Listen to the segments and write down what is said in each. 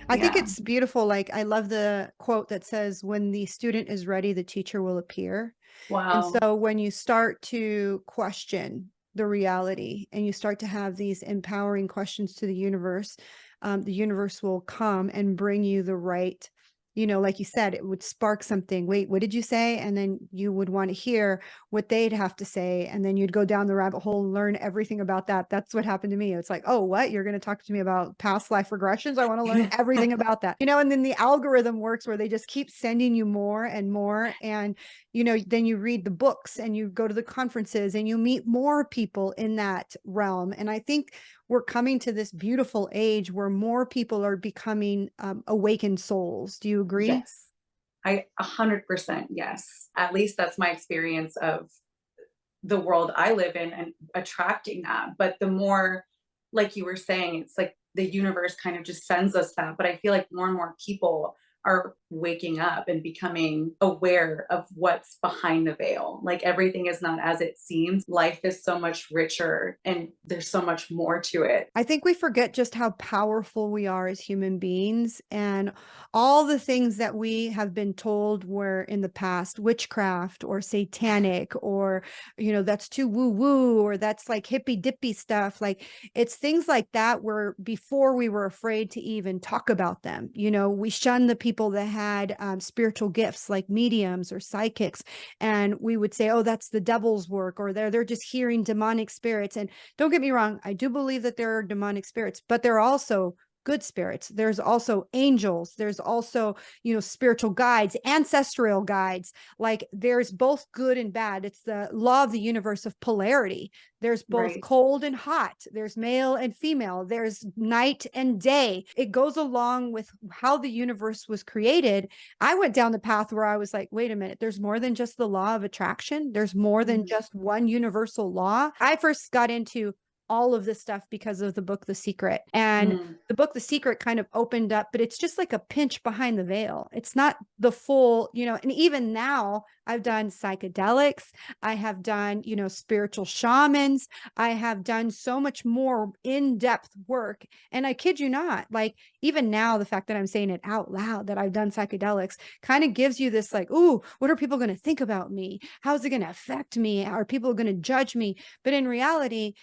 I think Yeah. it's beautiful. Like, I love the quote that says, when the student is ready, the teacher will appear. And Wow. so when you start to question the reality and you start to have these empowering questions to the universe will come and bring you the right, like you said, it would spark something. Wait, what did you say? And then you would want to hear what they'd have to say. And then you'd go down the rabbit hole and learn everything about that. That's what happened to me. It's like, oh, what? You're going to talk to me about past life regressions? I want to learn everything about that. And then the algorithm works where they just keep sending you more and more. And then you read the books and you go to the conferences and you meet more people in that realm. And I think we're coming to this beautiful age where more people are becoming awakened souls. Do you agree? Yes. I 100% yes. At least that's my experience of the world I live in and attracting that. But the more, like you were saying, it's like the universe kind of just sends us that. But I feel like more and more people are waking up and becoming aware of what's behind the veil. Like everything is not as it seems. Life is so much richer and there's so much more to it. I think we forget just how powerful we are as human beings and all the things that we have been told were in the past witchcraft or satanic or, that's too woo woo or that's like hippy dippy stuff. Like it's things like that where before we were afraid to even talk about them. We shunned the people that had spiritual gifts like mediums or psychics. And we would say, oh, that's the devil's work or they're just hearing demonic spirits. And don't get me wrong, I do believe that there are demonic spirits, but there are also good spirits. There's also angels. There's also, spiritual guides, ancestral guides. Like there's both good and bad. It's the law of the universe of polarity. There's both Right. cold and hot. There's male and female. There's night and day. It goes along with how the universe was created. I went down the path where I was like, wait a minute, there's more than just the law of attraction. There's more than Mhm. just one universal law. I first got into all of this stuff because of the book The Secret. And Mm. the book The Secret kind of opened up, but it's just like a pinch behind the veil. It's not the full, and even now I've done psychedelics. I have done, spiritual shamans. I have done so much more in-depth work. And I kid you not, like even now, the fact that I'm saying it out loud that I've done psychedelics kind of gives you this like, ooh, what are people going to think about me? How's it going to affect me? Are people going to judge me? But in reality,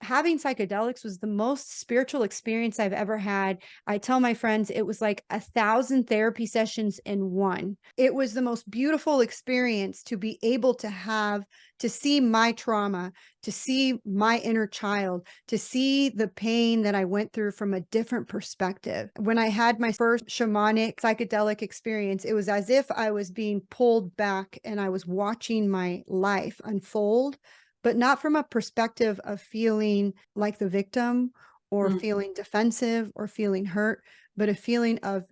having psychedelics was the most spiritual experience I've ever had. I tell my friends it was like 1,000 therapy sessions in one. It was the most beautiful experience to be able to have, to see my trauma, to see my inner child, to see the pain that I went through from a different perspective. When I had my first shamanic psychedelic experience, it was as if I was being pulled back and I was watching my life unfold, but not from a perspective of feeling like the victim or Mm. feeling defensive or feeling hurt, but a feeling of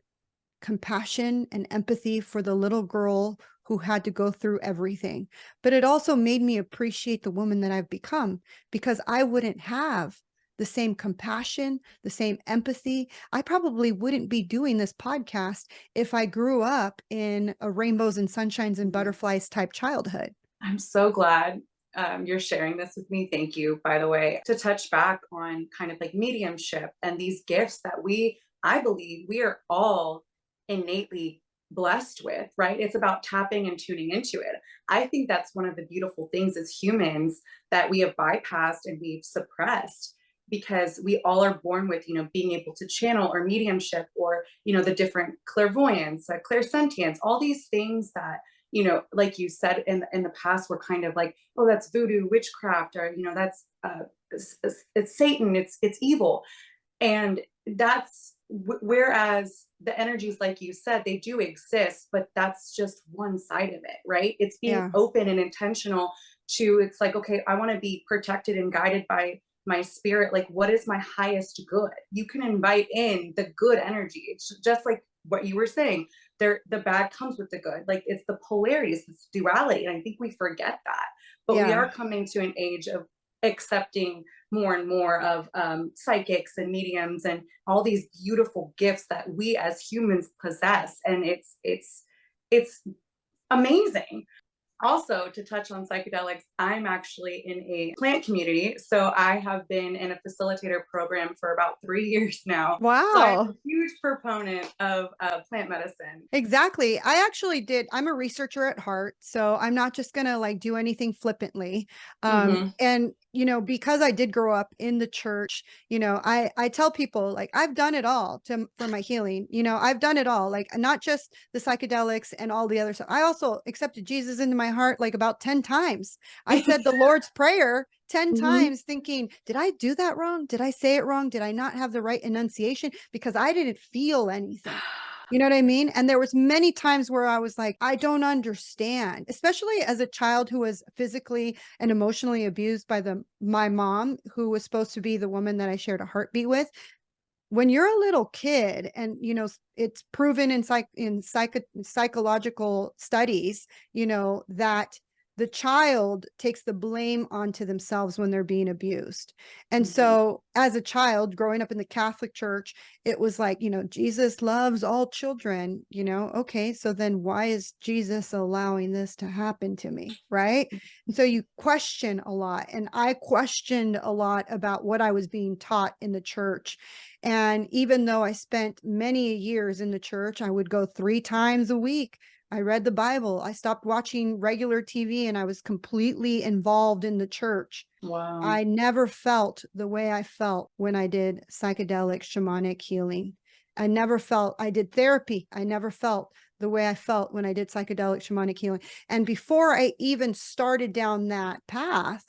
compassion and empathy for the little girl who had to go through everything. But it also made me appreciate the woman that I've become because I wouldn't have the same compassion, the same empathy. I probably wouldn't be doing this podcast if I grew up in a rainbows and sunshines and Mhm. butterflies type childhood. I'm so glad you're sharing this with me. Thank you, by the way. To touch back on kind of like mediumship and these gifts that I believe we are all innately blessed with, right? It's about tapping and tuning into it. I think that's one of the beautiful things as humans that we have bypassed and we've suppressed because we all are born with, being able to channel or mediumship or, the different clairvoyance, clairsentience, all these things that like you said in the past, we're kind of like, oh, that's voodoo, witchcraft, or that's it's Satan, it's evil, and whereas the energies, like you said, they do exist, but that's just one side of it, right? It's being Yeah. open and intentional to. It's like, okay, I want to be protected and guided by my spirit. Like, what is my highest good? You can invite in the good energy. It's just like what you were saying there, the bad comes with the good. Like it's the polarities, it's duality, and I think we forget that. But we Yeah. are coming to an age of accepting more and more of psychics and mediums and all these beautiful gifts that we as humans possess, and it's amazing. Also, to touch on psychedelics, I'm actually in a plant community. So I have been in a facilitator program for about 3 years now. So I'm a Wow. huge proponent of plant medicine. Exactly. I actually did. I'm a researcher at heart, so I'm not just going to like do anything flippantly. Hmm. And because I did grow up in the church, I tell people like I've done it all for my healing. I've done it all, like not just the psychedelics and all the other stuff. I also accepted Jesus into my heart like about 10 times. I said the Lord's Prayer 10 Hmm. times thinking, did I do that wrong? Did I say it wrong? Did I not have the right enunciation? Because I didn't feel anything. You know what I mean? And there was many times where I was like, I don't understand, especially as a child who was physically and emotionally abused by my mom, who was supposed to be the woman that I shared a heartbeat with. When you're a little kid, and it's proven in psychological studies, that the child takes the blame onto themselves when they're being abused. And Hmm. so as a child growing up in the Catholic Church, it was like, Jesus loves all children, okay, so then why is Jesus allowing this to happen to me, right? And so you question a lot, and I questioned a lot about what I was being taught in the church. And even though I spent many years in the church, I would go 3 times a week. I read the Bible. I stopped watching regular TV and I was completely involved in the church. Wow. I never felt the way I felt when I did psychedelic shamanic healing. I did therapy. I never felt the way I felt when I did psychedelic shamanic healing. And before I even started down that path,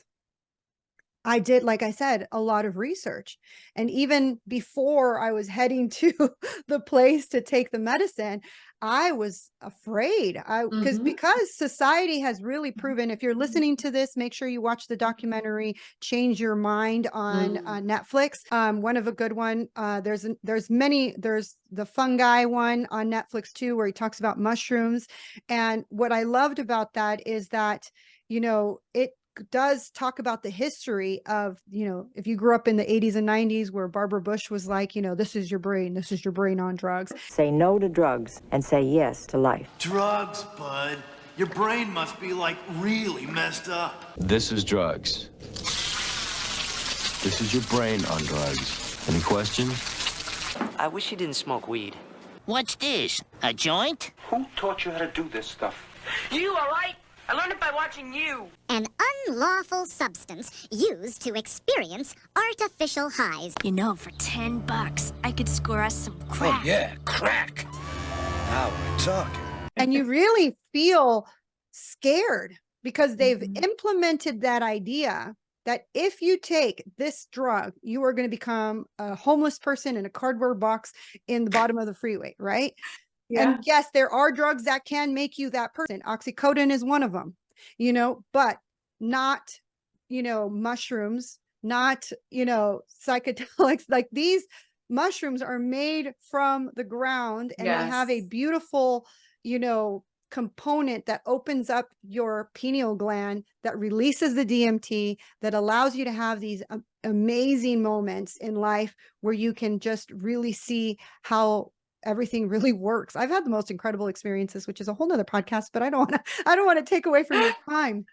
I did, like I said, a lot of research. And even before I was heading to the place to take the medicine, I was afraid. Hmm. Because society has really proven, if you're listening to this, make sure you watch the documentary Change Your Mind on Mm. Netflix. One of a good one. There's many, there's the fungi one on Netflix too, where he talks about mushrooms. And what I loved about that is that, it does talk about the history of, if you grew up in the 80s and 90s where Barbara Bush was like, this is your brain on drugs. Say no to drugs and say yes to life. Drugs, bud. Your brain must be like really messed up. This is drugs. This is your brain on drugs. Any questions? I wish you didn't smoke weed. What's this? A joint? Who taught you how to do this stuff? You, all right? I learned it by watching you. An unlawful substance used to experience artificial highs. For $10, I could score us some crack. Oh, yeah, crack. Now we're talking. And you really feel scared because they've implemented that idea that if you take this drug, you are going to become a homeless person in a cardboard box in the bottom of the freeway, right? Yeah. And yes, there are drugs that can make you that person. Oxycodone is one of them, but not, mushrooms, not, psychedelics. Like these mushrooms are made from the ground, and they have a Yes. beautiful, component that opens up your pineal gland, that releases the DMT, that allows you to have these amazing moments in life where you can just really see how everything really works. I've had the most incredible experiences, which is a whole nother podcast, but I don't want to take away from your time.